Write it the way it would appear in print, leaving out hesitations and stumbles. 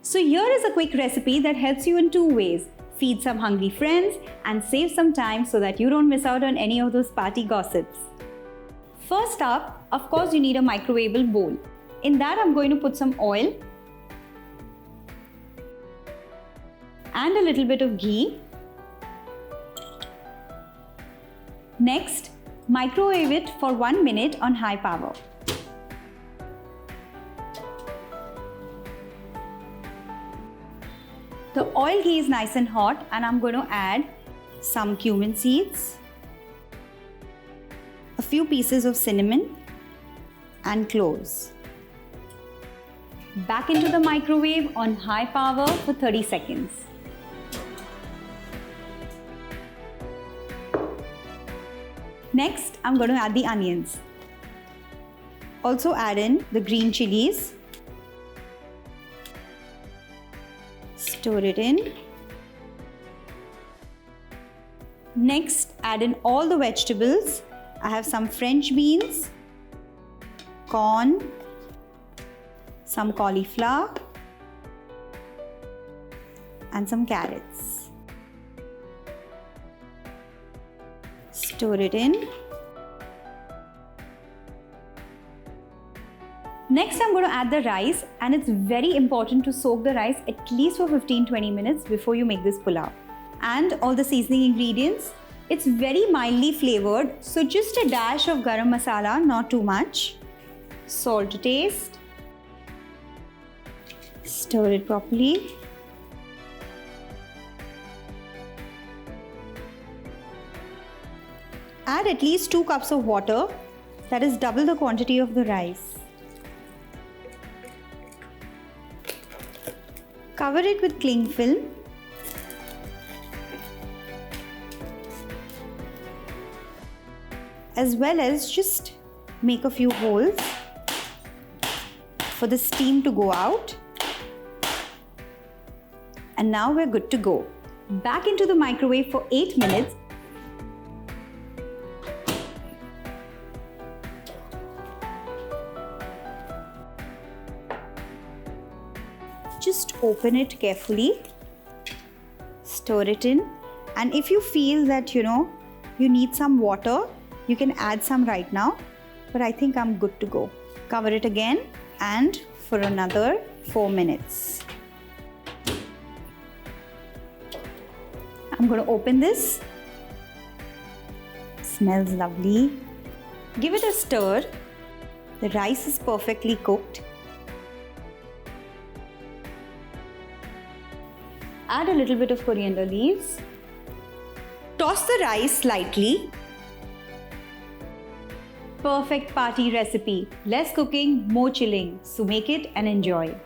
So here is a quick recipe that helps you in two ways. Feed some hungry friends and save some time so that you don't miss out on any of those party gossips. First up, of course, you need a microwavable bowl. In that, I'm going to put some oil and a little bit of ghee. Next, microwave it for 1 minute on high power. The oil ghee is nice and hot, and I'm going to add some cumin seeds, a few pieces of cinnamon and cloves. Back into the microwave on high power for 30 seconds. Next, I'm going to add the onions. Also add in the green chilies. Stir it in. Next, add in all the vegetables. I have some French beans, corn, some cauliflower, and some carrots. Stir it in. Next, I'm going to add the rice, and it's very important to soak the rice at least for 15-20 minutes before you make this pulao. And all the seasoning ingredients. It's very mildly flavored, so just a dash of garam masala, not too much. Salt to taste. Stir it properly. Add at least 2 cups of water, that is double the quantity of the rice. Cover it with cling film. As well as just make a few holes for the steam to go out. And now we're good to go. Back into the microwave for 8 minutes. Just open it carefully, stir it in, and if you feel that you need some water, you can add some right now, but I think I'm good to go. Cover it again and for another 4 minutes. I'm going to open this. Smells lovely. Give it a stir. The rice is perfectly cooked. Add a little bit of coriander leaves. Toss the rice slightly. Perfect party recipe. Less cooking, more chilling. So make it and enjoy.